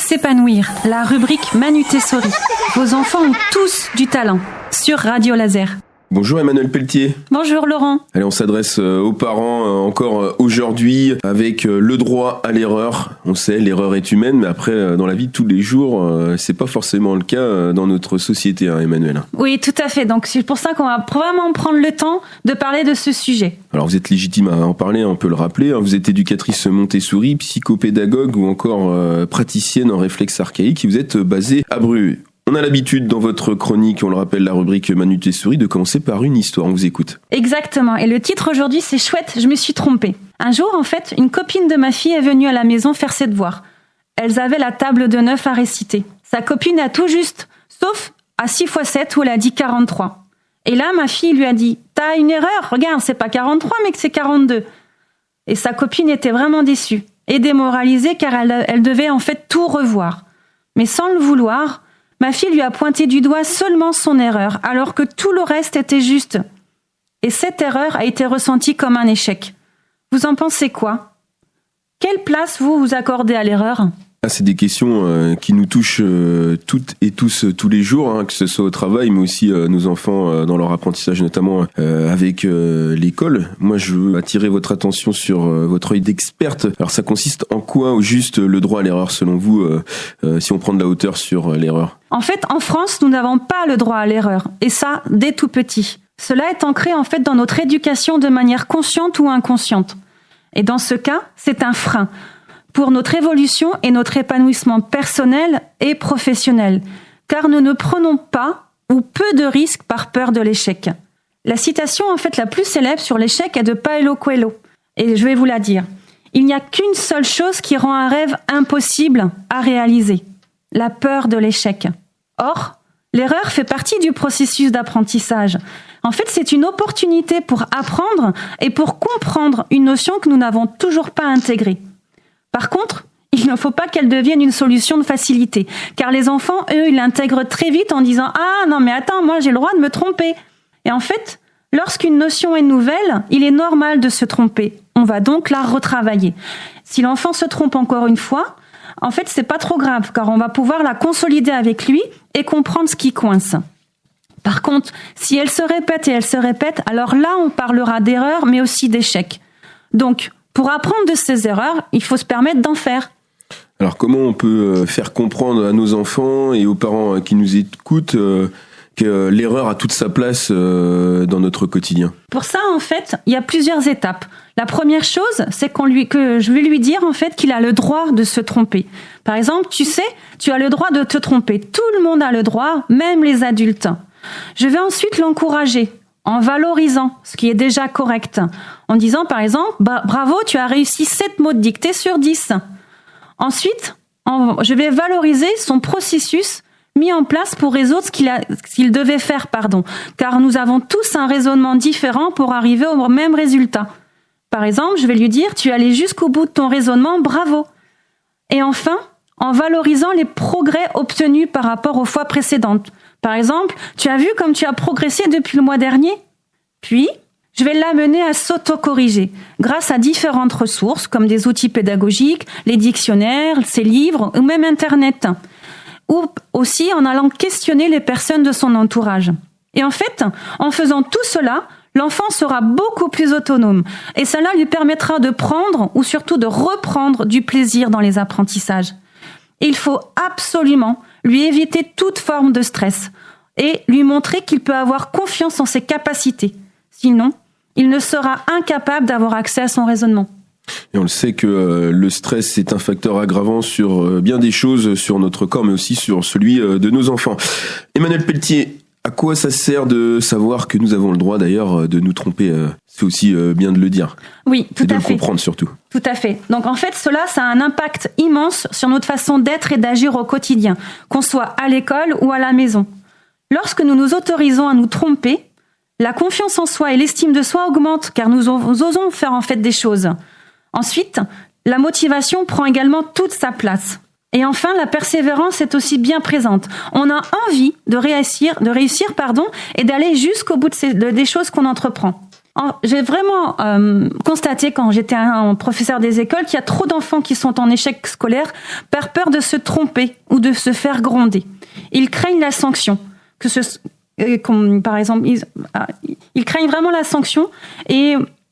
S'épanouir, la rubrique Manu Tessori. Vos enfants ont tous du talent sur Radio Laser. Bonjour Emmanuel Pelletier. Bonjour Laurent. Allez, on s'adresse aux parents encore aujourd'hui avec le droit à l'erreur. On sait, l'erreur est humaine, mais après, dans la vie de tous les jours, c'est pas forcément le cas dans notre société, hein, Emmanuel. Oui, tout à fait. Donc c'est pour ça qu'on va vraiment prendre le temps de parler de ce sujet. Alors vous êtes légitime à en parler, on peut le rappeler. Vous êtes éducatrice Montessori, psychopédagogue ou encore praticienne en réflexe archaïque. Vous êtes basée à Bru. On a l'habitude dans votre chronique, on le rappelle, la rubrique Manu Tessori, de commencer par une histoire. On vous écoute. Exactement. Et le titre aujourd'hui, c'est chouette, je me suis trompée. Un jour, en fait, une copine de ma fille est venue à la maison faire ses devoirs. Elles avaient la table de 9 à réciter. Sa copine a tout juste, sauf à 6 x 7 où elle a dit 43. Et là, ma fille lui a dit « T'as une erreur, regarde, c'est pas 43, mais que c'est 42. » Et sa copine était vraiment déçue et démoralisée car elle devait en fait tout revoir. Mais sans le vouloir, ma fille lui a pointé du doigt seulement son erreur, alors que tout le reste était juste. Et cette erreur a été ressentie comme un échec. Vous en pensez quoi ? Quelle place vous accordez à l'erreur ? C'est des questions qui nous touchent toutes et tous tous les jours, hein, que ce soit au travail, mais aussi nos enfants dans leur apprentissage, notamment avec l'école. Moi, je veux attirer votre attention sur votre œil d'experte. Alors, ça consiste en quoi, au juste, le droit à l'erreur, selon vous, si on prend de la hauteur sur l'erreur ? En fait, en France, nous n'avons pas le droit à l'erreur, et ça, dès tout petit. Cela est ancré, en fait, dans notre éducation de manière consciente ou inconsciente. Et dans ce cas, c'est un frein pour notre évolution et notre épanouissement personnel et professionnel, car nous ne prenons pas ou peu de risques par peur de l'échec. La citation en fait la plus célèbre sur l'échec est de Paulo Coelho, et je vais vous la dire. Il n'y a qu'une seule chose qui rend un rêve impossible à réaliser, la peur de l'échec. Or, l'erreur fait partie du processus d'apprentissage. En fait, c'est une opportunité pour apprendre et pour comprendre une notion que nous n'avons toujours pas intégrée. Par contre, il ne faut pas qu'elle devienne une solution de facilité, car les enfants, eux, ils l'intègrent très vite en disant « Ah non mais attends, moi j'ai le droit de me tromper ». Et en fait, lorsqu'une notion est nouvelle, il est normal de se tromper. On va donc la retravailler. Si l'enfant se trompe encore une fois, en fait, c'est pas trop grave, car on va pouvoir la consolider avec lui et comprendre ce qui coince. Par contre, si elle se répète, alors là, on parlera d'erreur, mais aussi d'échec. Donc, pour apprendre de ces erreurs, il faut se permettre d'en faire. Alors comment on peut faire comprendre à nos enfants et aux parents qui nous écoutent que l'erreur a toute sa place dans notre quotidien ? Pour ça, en fait, il y a plusieurs étapes. La première chose, c'est que je vais lui dire en fait qu'il a le droit de se tromper. Par exemple, tu sais, tu as le droit de te tromper. Tout le monde a le droit, même les adultes. Je vais ensuite l'encourager en valorisant ce qui est déjà correct, en disant par exemple « Bravo, tu as réussi 7 mots de dictée sur 10 ». Ensuite, je vais valoriser son processus mis en place pour résoudre ce qu'il devait faire, car nous avons tous un raisonnement différent pour arriver au même résultat. Par exemple, je vais lui dire « Tu es allé jusqu'au bout de ton raisonnement, bravo ». Et enfin, en valorisant les progrès obtenus par rapport aux fois précédentes. Par exemple, tu as vu comme tu as progressé depuis le mois dernier ? Puis, je vais l'amener à s'auto-corriger grâce à différentes ressources comme des outils pédagogiques, les dictionnaires, ses livres ou même Internet. Ou aussi en allant questionner les personnes de son entourage. Et en fait, en faisant tout cela, l'enfant sera beaucoup plus autonome et cela lui permettra de prendre ou surtout de reprendre du plaisir dans les apprentissages. Il faut absolument lui éviter toute forme de stress et lui montrer qu'il peut avoir confiance en ses capacités. Sinon, il ne sera incapable d'avoir accès à son raisonnement. Et on le sait que le stress est un facteur aggravant sur bien des choses, sur notre corps, mais aussi sur celui de nos enfants. Emmanuel Pelletier, à quoi ça sert de savoir que nous avons le droit d'ailleurs de nous tromper ? C'est aussi bien de le dire. Oui, tout à fait. Et de le comprendre surtout. Tout à fait. Donc en fait, ça a un impact immense sur notre façon d'être et d'agir au quotidien, qu'on soit à l'école ou à la maison. Lorsque nous nous autorisons à nous tromper, la confiance en soi et l'estime de soi augmentent car nous osons faire en fait des choses. Ensuite, la motivation prend également toute sa place. Et enfin, la persévérance est aussi bien présente. On a envie de réussir, et d'aller jusqu'au bout des choses qu'on entreprend. J'ai vraiment constaté quand j'étais un professeur des écoles qu'il y a trop d'enfants qui sont en échec scolaire par peur de se tromper ou de se faire gronder. Ils craignent la sanction. Par exemple, ils craignent vraiment la sanction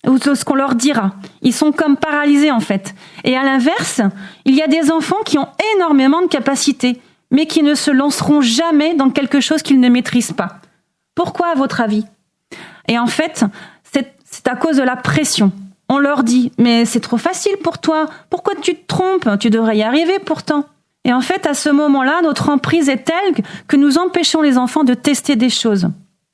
ou ce qu'on leur dira. Ils sont comme paralysés en fait. Et à l'inverse, il y a des enfants qui ont énormément de capacités, mais qui ne se lanceront jamais dans quelque chose qu'ils ne maîtrisent pas. Pourquoi, à votre avis ? Et en fait, c'est à cause de la pression. On leur dit « Mais c'est trop facile pour toi. Pourquoi tu te trompes ? Tu devrais y arriver pourtant. » Et en fait, à ce moment-là, notre emprise est telle que nous empêchons les enfants de tester des choses.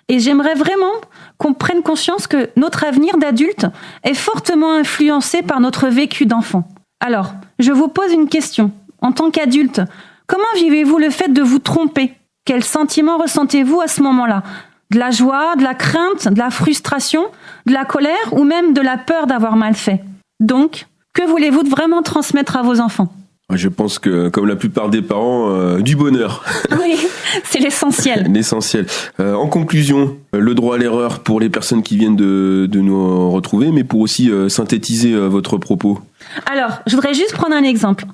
Et j'aimerais vraiment qu'on prenne conscience que notre avenir d'adulte est fortement influencé par notre vécu d'enfant. Alors, je vous pose une question. En tant qu'adulte, comment vivez-vous le fait de vous tromper ? Quels sentiments ressentez-vous à ce moment-là ? De la joie, de la crainte, de la frustration, de la colère ou même de la peur d'avoir mal fait ? Donc, que voulez-vous vraiment transmettre à vos enfants ? Je pense que, comme la plupart des parents, du bonheur. Oui, c'est l'essentiel. L'essentiel. En conclusion, le droit à l'erreur pour les personnes qui viennent de nous retrouver, mais pour aussi synthétiser votre propos. Alors, je voudrais juste prendre un exemple.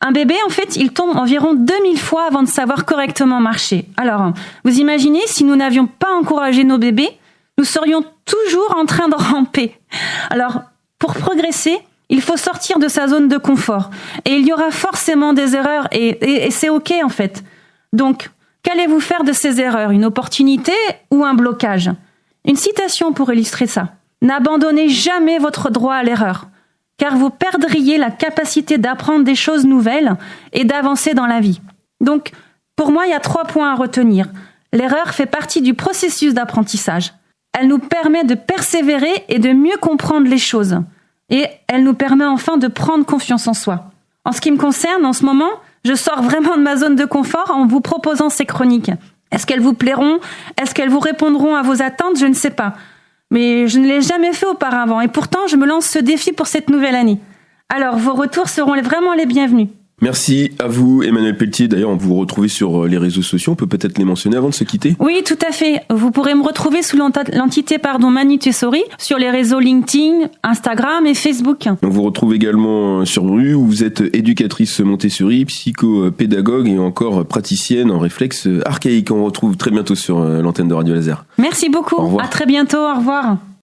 Un bébé, en fait, il tombe environ 2000 fois avant de savoir correctement marcher. Alors, vous imaginez, si nous n'avions pas encouragé nos bébés, nous serions toujours en train de ramper. Alors, pour progresser, il faut sortir de sa zone de confort. Et il y aura forcément des erreurs et c'est OK en fait. Donc, qu'allez-vous faire de ces erreurs ? Une opportunité ou un blocage ? Une citation pour illustrer ça. N'abandonnez jamais votre droit à l'erreur, car vous perdriez la capacité d'apprendre des choses nouvelles et d'avancer dans la vie. Donc, pour moi, il y a 3 points à retenir. L'erreur fait partie du processus d'apprentissage. Elle nous permet de persévérer et de mieux comprendre les choses. Et elle nous permet enfin de prendre confiance en soi. En ce qui me concerne, en ce moment, je sors vraiment de ma zone de confort en vous proposant ces chroniques. Est-ce qu'elles vous plairont ? Est-ce qu'elles vous répondront à vos attentes ? Je ne sais pas. Mais je ne l'ai jamais fait auparavant et pourtant je me lance ce défi pour cette nouvelle année. Alors vos retours seront vraiment les bienvenus. Merci à vous, Emmanuelle Pelletier. D'ailleurs, on vous retrouve sur les réseaux sociaux. On peut peut-être les mentionner avant de se quitter. Oui, tout à fait. Vous pourrez me retrouver sous l'entité Manu Tessori sur les réseaux LinkedIn, Instagram et Facebook. On vous retrouve également sur Rue où vous êtes éducatrice Montessori, psychopédagogue et encore praticienne en réflexe archaïque. On vous retrouve très bientôt sur l'antenne de Radio Laser. Merci beaucoup. Au revoir. À très bientôt. Au revoir.